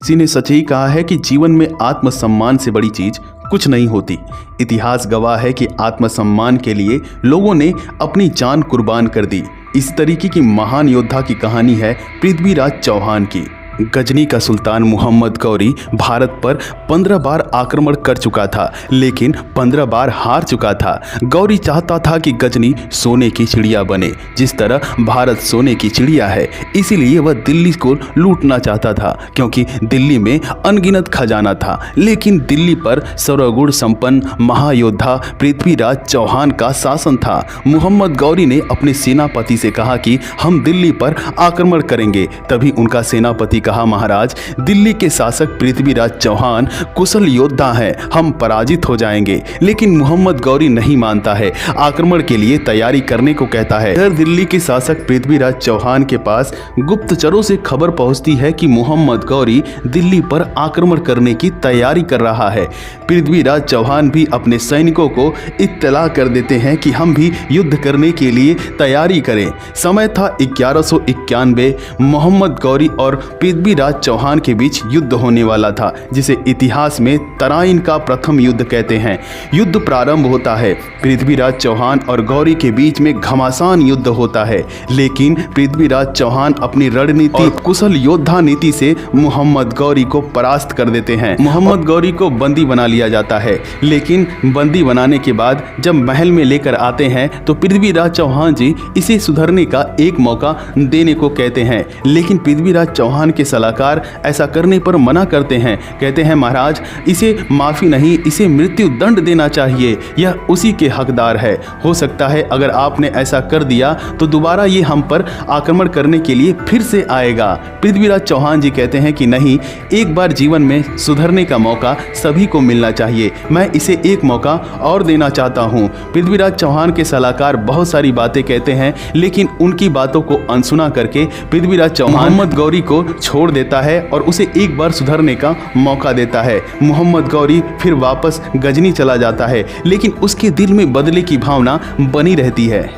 किसी ने सच ही कहा है कि जीवन में आत्मसम्मान से बड़ी चीज कुछ नहीं होती। इतिहास गवाह है कि आत्मसम्मान के लिए लोगों ने अपनी जान कुर्बान कर दी। इस तरीके की महान योद्धा की कहानी है पृथ्वीराज चौहान की। गजनी का सुल्तान मोहम्मद गौरी भारत पर 15 बार आक्रमण कर चुका था, लेकिन 15 बार हार चुका था। गौरी चाहता था कि गजनी सोने की चिड़िया बने, जिस तरह भारत सोने की चिड़िया है। इसीलिए वह दिल्ली को लूटना चाहता था, क्योंकि दिल्ली में अनगिनत खजाना था। लेकिन दिल्ली पर सर्वगुण संपन्न महायोद्धा पृथ्वीराज चौहान का शासन था। मोहम्मद गौरी ने अपने सेनापति से कहा कि हम दिल्ली पर आक्रमण करेंगे। तभी उनका सेनापति कहा, महाराज, दिल्ली के शासक पृथ्वीराज चौहान कुशल योद्धा हैं, हम पराजित हो जाएंगे। लेकिन मोहम्मद गौरी नहीं मानता है, आक्रमण के लिए तैयारी करने को कहता है। इधर दिल्ली के शासक पृथ्वीराज चौहान के पास गुप्तचरों से खबर पहुंचती है कि मोहम्मद गौरी दिल्ली पर आक्रमण करने की तैयारी कर रहा है। पृथ्वीराज चौहान भी अपने सैनिकों को इत्तला कर देते हैं कि हम भी युद्ध करने के लिए तैयारी करें। समय था 1191। मोहम्मद गौरी और पृथ्वीराज चौहान के बीच युद्ध होने वाला था, जिसे इतिहास में तराइन का प्रथम युद्ध कहते हैं। युद्ध प्रारंभ होता है। पृथ्वीराज चौहान और गौरी के बीच में घमासान युद्ध होता है, लेकिन पृथ्वीराज चौहान अपनी रणनीति और कुशल योद्धा नीति से मोहम्मद गौरी को परास्त कर देते हैं। मोहम्मद गौरी को बंदी बना लिया जाता है, लेकिन बंदी बनाने के बाद जब महल में लेकर आते हैं तो पृथ्वीराज चौहान जी इसे सुधरने का एक मौका देने को कहते हैं। लेकिन पृथ्वीराज चौहान के सलाहकार ऐसा करने पर मना करते हैं। कहते हैं, महाराज, इसे माफ़ी नहीं, इसे मृत्यु दंड देना चाहिए, यह उसी के हकदार है। हो सकता है अगर आपने ऐसा कर दिया तो दोबारा ये हम पर आक्रमण करने के लिए फिर से आएगा। पृथ्वीराज चौहान जी कहते हैं कि नहीं, एक बार जीवन में सुधरने का मौका सभी को मिलना चाहिए, मैं इसे एक मौका और देना चाहता हूँ। पृथ्वीराज चौहान के सलाहकार बहुत सारी बातें कहते हैं, लेकिन उनकी बातों को अनसुना करके पृथ्वीराज चौहान मोहम्मद गौरी को छोड़ देता है और उसे एक बार सुधरने का मौका देता है। मोहम्मद गौरी फिर वापस गजनी चला जाता है, लेकिन उसके दिल में बदले की भावना बनी रहती है।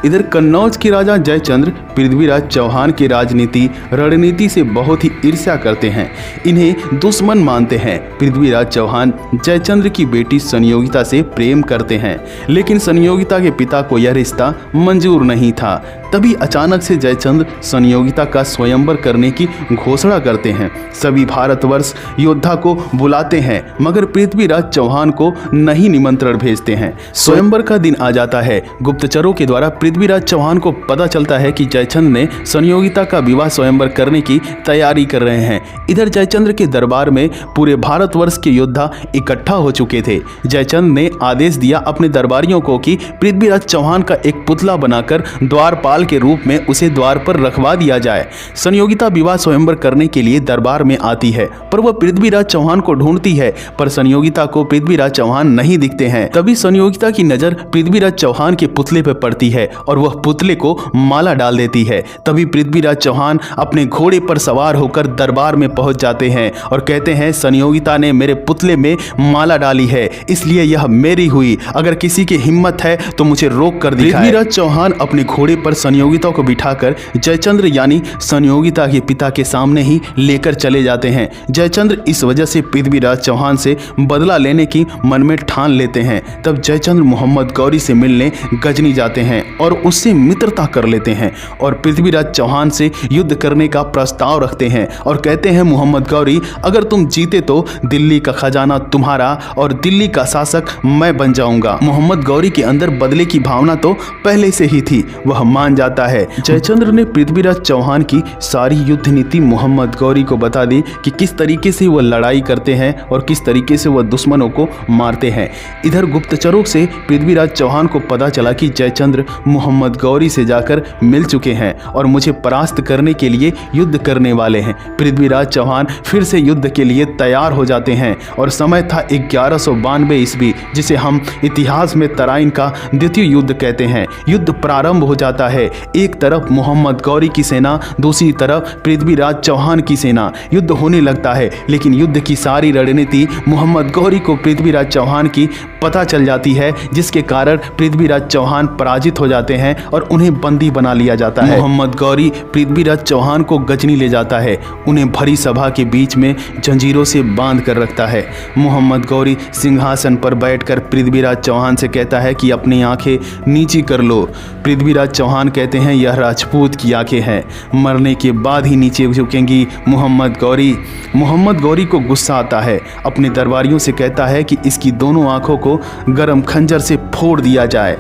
इधर कन्नौज के राजा जयचंद्र पृथ्वीराज चौहान की राजनीति रणनीति से बहुत ही ईर्ष्या करते हैं, इन्हें दुश्मन मानते हैं। पृथ्वीराज चौहान जयचंद्र की बेटी संयोगिता से प्रेम करते हैं, लेकिन संयोगिता के पिता को यह रिश्ता मंजूर नहीं था। तभी अचानक से जयचंद्र संयोगिता का स्वयंवर करने की घोषणा करते हैं। सभी भारतवर्ष योद्धा को बुलाते हैं, मगर पृथ्वीराज चौहान को नहीं निमंत्रण भेजते हैं। स्वयंवर का दिन आ जाता है। गुप्तचरों के द्वारा पृथ्वीराज चौहान को पता चलता है कि जयचंद्र ने संयोगिता का विवाह स्वयंवर करने की तैयारी कर रहे हैं। इधर जयचंद्र के दरबार में पूरे भारतवर्ष के योद्धा इकट्ठा हो चुके थे। जयचंद्र ने आदेश दिया अपने दरबारियों को कि पृथ्वीराज चौहान का एक पुतला बनाकर द्वारपाल के रूप में उसे द्वार पर रखवा दिया जाए। संयोगिता विवाह स्वयंवर करने के लिए दरबार में आती है, पर वह पृथ्वीराज चौहान को ढूंढती है, पर संयोगिता को पृथ्वीराज चौहान नहीं दिखते हैं। तभी संयोगिता की नजर पृथ्वीराज चौहान के पुतले पर पड़ती है और वह पुतले को माला डाल देती है। तभी पृथ्वीराज चौहान अपने घोड़े पर सवार होकर दरबार में पहुंच जाते हैं और कहते हैं, संयोगिता ने मेरे पुतले में माला डाली है, इसलिए यह मेरी हुई। अगर किसी की हिम्मत है तो मुझे रोक कर दिखाए। पृथ्वीराज चौहान अपने घोड़े पर संयोगिता को बिठाकर जयचंद्र यानी संयोगिता के पिता के सामने ही लेकर चले जाते हैं। जयचंद्र इस वजह से पृथ्वीराज चौहान से बदला लेने की मन में ठान लेते हैं। तब जयचंद्र मोहम्मद गौरी से मिलने गजनी जाते हैं और उससे मित्रता कर लेते हैं और पृथ्वीराज चौहान से युद्ध करने का प्रस्ताव रखते हैं और कहते हैं, मोहम्मद गौरी, अगर तुम जीते तो दिल्ली का खजाना तुम्हारा और दिल्ली का शासक मैं बन जाऊंगा। मोहम्मद गौरी के अंदर बदले की भावना तो पहले से ही थी, वह मान जाता है। जयचंद्र ने पृथ्वीराज चौहान की सारी युद्ध नीति मोहम्मद गौरी को बता दी कि किस तरीके से वह लड़ाई करते हैं और किस तरीके से वह दुश्मनों को मारते हैं। इधर गुप्तचरों से पृथ्वीराज चौहान को पता चला कि जयचंद्र मोहम्मद गौरी से जाकर मिल चुके हैं और मुझे परास्त करने के लिए युद्ध करने वाले हैं। पृथ्वीराज चौहान फिर से युद्ध के लिए तैयार हो जाते हैं और समय था 1192 ईस्वी, जिसे हम इतिहास में तराइन का द्वितीय युद्ध कहते हैं। युद्ध प्रारंभ हो जाता है। है। एक तरफ मोहम्मद गौरी की सेना, दूसरी तरफ पृथ्वीराज चौहान की सेना। युद्ध होने लगता है, लेकिन युद्ध की सारी रणनीति मोहम्मद गौरी को पृथ्वीराज चौहान की पता चल जाती है, जिसके कारण पृथ्वीराज चौहान पराजित हो जाते हैं और उन्हें बंदी बना लिया जाता है। मोहम्मद गौरी पृथ्वीराज चौहान को गजनी ले जाता है, उन्हें भरी सभा के बीच में जंजीरों से बांध कर रखता है। मोहम्मद गौरी सिंहासन पर बैठकर पृथ्वीराज चौहान से कहता है कि अपनी आंखें नीची कर लो। पृथ्वीराज चौहान कहते हैं यह राजपूत की आंखें हैं, मरने के बाद ही नीचे झुकेंगी। मोहम्मद गौरी को गुस्सा आता है, अपने दरबारियों से कहता है कि इसकी दोनों आंखों को गरम खंजर से फोड़ दिया जाए।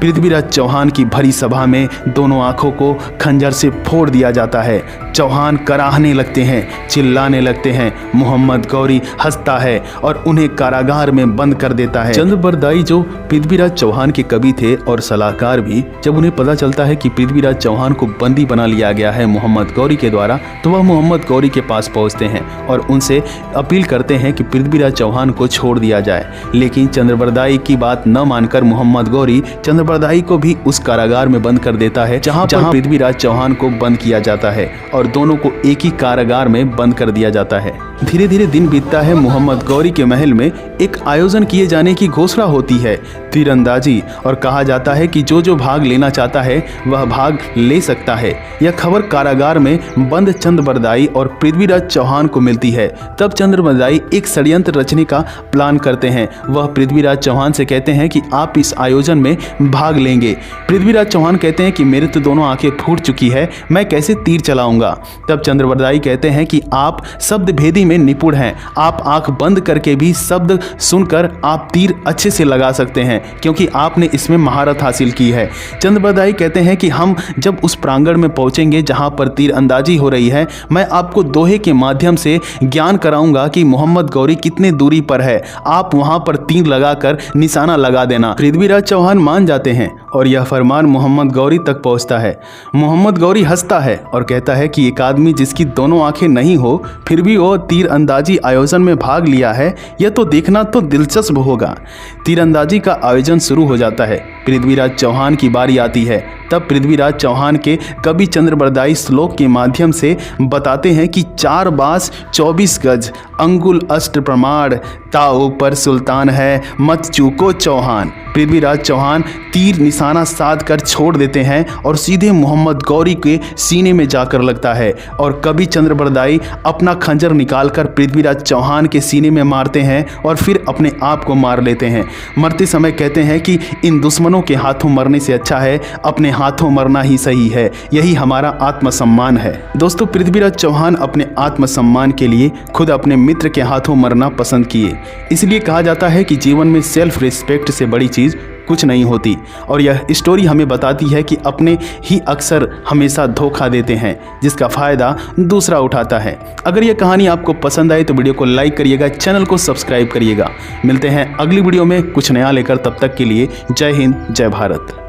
पृथ्वीराज चौहान की भरी सभा में दोनों आंखों को खंजर से फोड़ दिया जाता है। चौहान कराहने लगते हैं, चिल्लाने लगते हैं। मोहम्मद गौरी हंसता है और उन्हें कारागार में बंद कर देता है। चंद्रबरदाई जो पृथ्वीराज चौहान के कवि थे और सलाहकार भी, जब उन्हें पता चलता है कि पृथ्वीराज चौहान को बंदी बना लिया गया है मोहम्मद गौरी के द्वारा, तो वह मोहम्मद गौरी के पास पहुंचते हैं और उनसे अपील करते हैं कि पृथ्वीराज चौहान को छोड़ दिया जाए। लेकिन चंद्रबरदाई की बात न मानकर मोहम्मद गौरी चंद्रबरदाई को भी उस कारागार में बंद कर देता है जहां पृथ्वीराज चौहान को बंद किया जाता है और दोनों को एक ही कारागार में बंद कर दिया जाता है। धीरे धीरे दिन बीतता है। मोहम्मद गौरी के महल में एक आयोजन किए जाने की घोषणा होती है, तीरंदाजी, और कहा जाता है कि जो भाग लेना चाहता है वह भाग ले सकता है। यह खबर कारागार में बंद चंद्रबरदाई और पृथ्वीराज चौहान को मिलती है। तब चंद्रबरदाई एक षड्यंत्र रचने का प्लान करते हैं। वह पृथ्वीराज चौहान से कहते हैं कि आप इस आयोजन में भाग लेंगे। पृथ्वीराज चौहान कहते हैं कि मेरे तो दोनों आंखें फूट चुकी है, मैं कैसे तीर चलाऊंगा। तब चंद्रबरदाई कहते हैं कि आप शब्द भेदी में निपुण हैं, आप आंख बंद करके भी शब्द सुनकर आप तीर अच्छे से लगा सकते हैं, क्योंकि आपने इसमें महारत हासिल की है। चंद्रबरदाई कहते हैं कि हम जब उस प्रांगण में पहुंचेंगे जहां पर तीर अंदाजी हो रही है, मैं आपको दोहे के माध्यम से ज्ञान कराऊंगा कि मोहम्मद गौरी कितने दूरी पर है, आप वहां पर तीर लगाकर निशाना लगा देना। पृथ्वीराज चौहान मान जाते हैं और यह फरमान मोहम्मद गौरी तक पहुंचता है। मोहम्मद गौरी हंसता है और कहता है कि एक आदमी जिसकी दोनों आंखें नहीं हो फिर भी वो तीरंदाजी आयोजन में भाग लिया है, यह तो देखना तो दिलचस्प होगा। तीरंदाजी का आयोजन शुरू हो जाता है। पृथ्वीराज चौहान की बारी आती है। तब पृथ्वीराज चौहान के कवि चंद्रबरदाई श्लोक के माध्यम से बताते हैं कि 4 बास 24 गज, अंगुल अष्ट प्रमाण, ताऊ पर सुल्तान है, मत चूको चौहान। पृथ्वीराज चौहान तीर निशाना साध कर छोड़ देते हैं और सीधे मोहम्मद गौरी के सीने में जाकर लगता है और कवि चंद्रबरदाई अपना खंजर निकालकर पृथ्वीराज चौहान के सीने में मारते हैं और फिर अपने आप को मार लेते हैं। मरते समय कहते हैं कि इन दुश्मनों के हाथों मरने से अच्छा है अपने हाथों मरना ही सही है, यही हमारा आत्मसम्मान है। दोस्तों, पृथ्वीराज चौहान अपने आत्मसम्मान के लिए खुद अपने मित्र के हाथों मरना पसंद किए। इसलिए कहा जाता है कि जीवन में सेल्फ रिस्पेक्ट से बड़ी चीज़ कुछ नहीं होती और यह स्टोरी हमें बताती है कि अपने ही अक्सर हमेशा धोखा देते हैं जिसका फ़ायदा दूसरा उठाता है। अगर यह कहानी आपको पसंद आए तो वीडियो को लाइक करिएगा, चैनल को सब्सक्राइब करिएगा। मिलते हैं अगली वीडियो में कुछ नया लेकर, तब तक के लिए जय हिंद, जय भारत।